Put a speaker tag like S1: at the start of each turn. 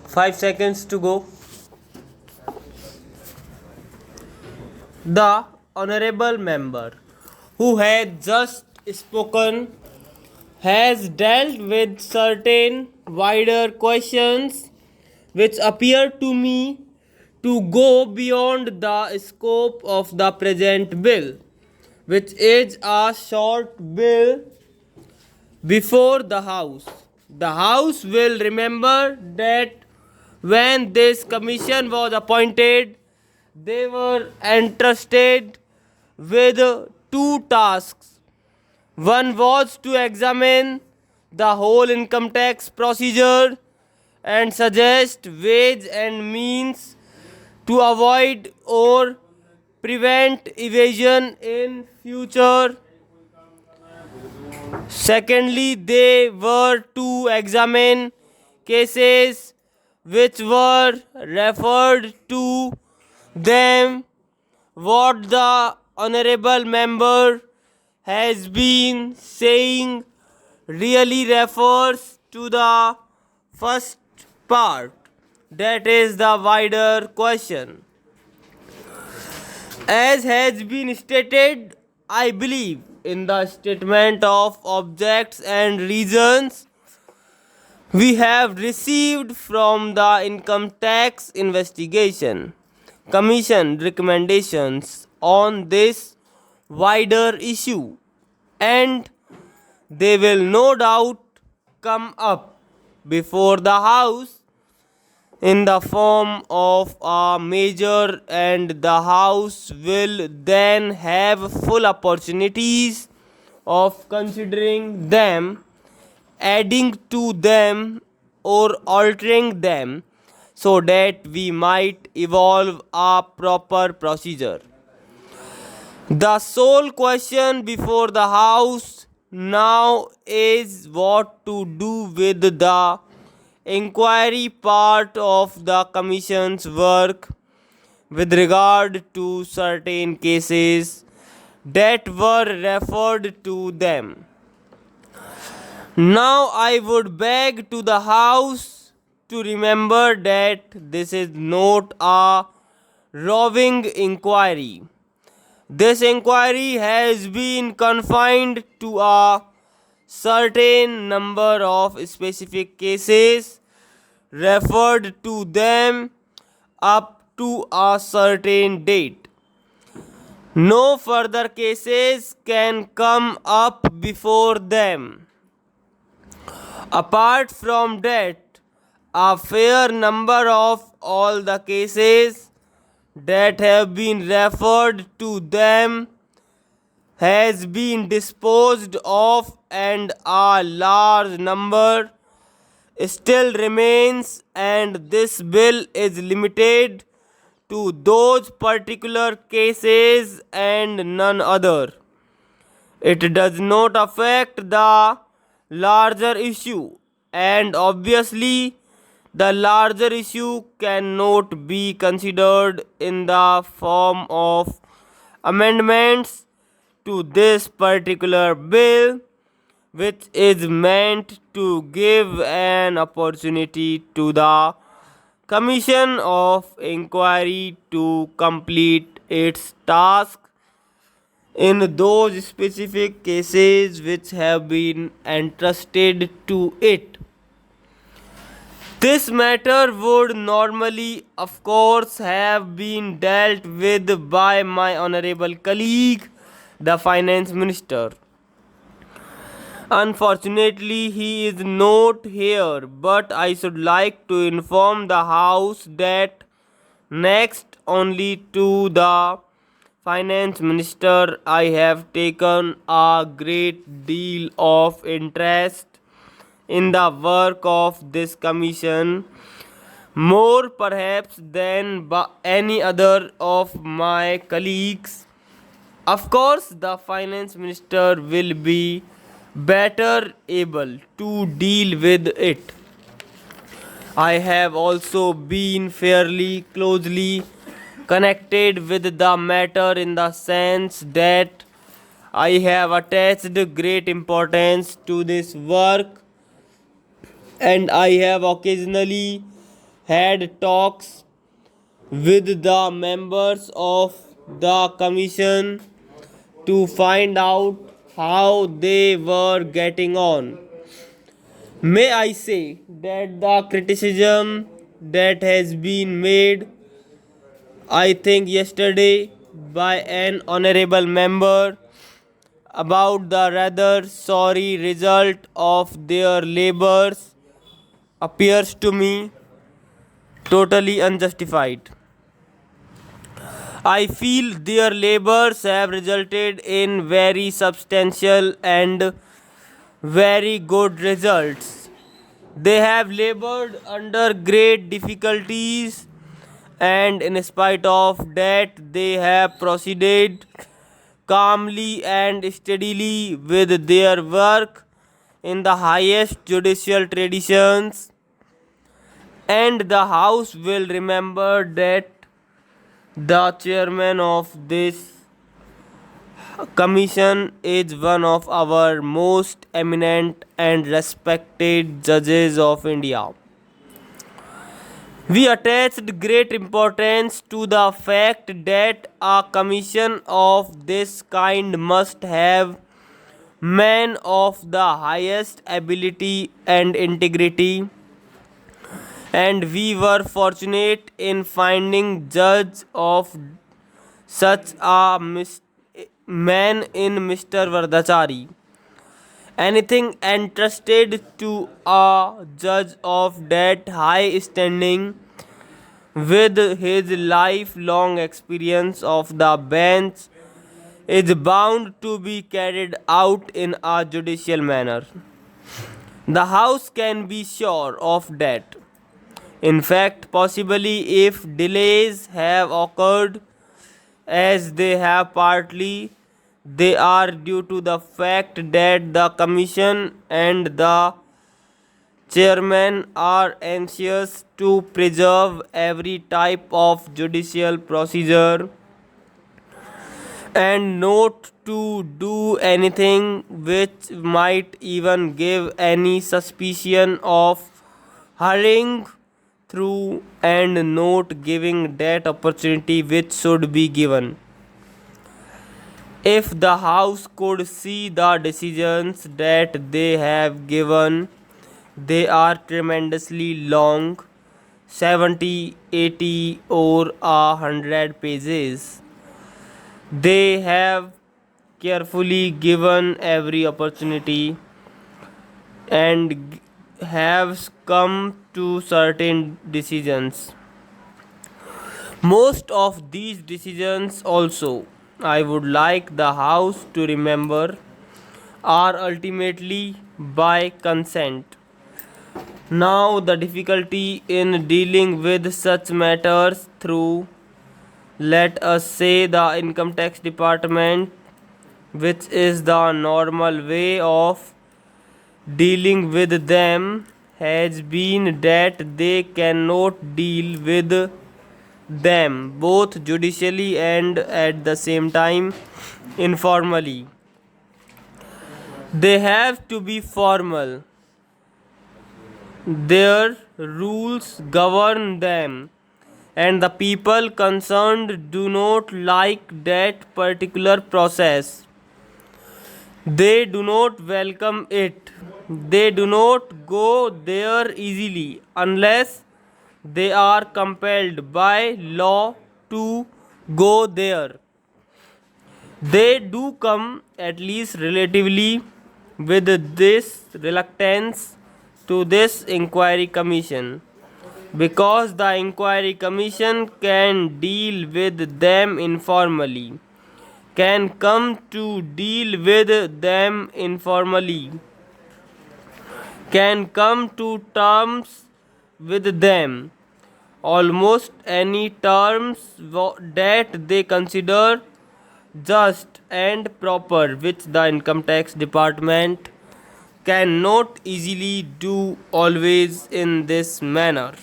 S1: 5 seconds to go. The honorable member who had just spoken has dealt with certain wider questions which appear to me to go beyond the scope of the present bill, which is a short bill before the House. The House will remember that when this commission was appointed, they were entrusted with two tasks. One was to examine the whole income tax procedure and suggest ways and means to avoid or prevent evasion in future. Secondly, they were to examine cases which were referred to them. What the honorable member has been saying really refers to the first part, that is the wider question. As has been stated, I believe in the statement of objects and reasons we have received from the Income Tax Investigation Commission recommendations on this wider issue, and they will no doubt come up before the House in the form of a measure, and the House will then have full opportunities of considering them, adding to them, or altering them so that we might evolve a proper procedure. The sole question before the House now is what to do with the inquiry part of the Commission's work with regard to certain cases that were referred to them. Now I would beg to the House to remember that this is not a roving inquiry. This inquiry has been confined to a certain number of specific cases referred to them up to a certain date. No further cases can come up before them. Apart from that, a fair number of all the cases that have been referred to them has been disposed of, and a large number still remains, and this bill is limited to those particular cases and none other. It does not affect the larger issue, and obviously the larger issue cannot be considered in the form of amendments to this particular bill, which is meant to give an opportunity to the Commission of Inquiry to complete its task in those specific cases which have been entrusted to it. This matter would normally, of course, have been dealt with by my honorable colleague, the Finance Minister. Unfortunately, he is not here, but I should like to inform the House that next only to the Finance Minister, I have taken a great deal of interest in the work of this commission, more perhaps than any other of my colleagues. Of course, the Finance Minister will be better able to deal with it. I have also been fairly closely connected with the matter in the sense that I have attached great importance to this work, and I have occasionally had talks with the members of the commission to find out how they were getting on. May I say that the criticism that has been made, I think, yesterday by an honorable member about the rather sorry result of their labors appears to me totally unjustified. I feel their labors have resulted in very substantial and very good results. They have labored under great difficulties, and in spite of that, they have proceeded calmly and steadily with their work in the highest judicial traditions. And the House will remember that the chairman of this commission is one of our most eminent and respected judges of India. We attached great importance to the fact that a commission of this kind must have men of the highest ability and integrity, and we were fortunate in finding judge of such a man in Mr. Vardachari. Anything entrusted to a judge of that high standing with his lifelong experience of the bench is bound to be carried out in a judicial manner. The House can be sure of that. In fact, possibly if delays have occurred, as they have partly, they are due to the fact that the Commission and the Chairman are anxious to preserve every type of judicial procedure and not to do anything which might even give any suspicion of hurrying through and not giving that opportunity which should be given. If the House could see the decisions that they have given, they are tremendously long, 70, 80, or 100 pages. They have carefully given every opportunity and have come to certain decisions. Most of these decisions, also, I would like the House to remember, are ultimately by consent. Now, the difficulty in dealing with such matters through, let us say, the income tax department, which is the normal way of dealing with them, has been that they cannot deal with them both judicially and at the same time informally. They have to be formal. Their rules govern them, and the people concerned do not like that particular process. They do not welcome it. They do not go there easily unless they are compelled by law to go there. They do come, at least relatively, with this reluctance to this inquiry commission, because the inquiry commission can deal with them informally, can come to deal with them informally, can come to terms with them, almost any terms that they consider just and proper, which the income tax department cannot easily do always in this manner.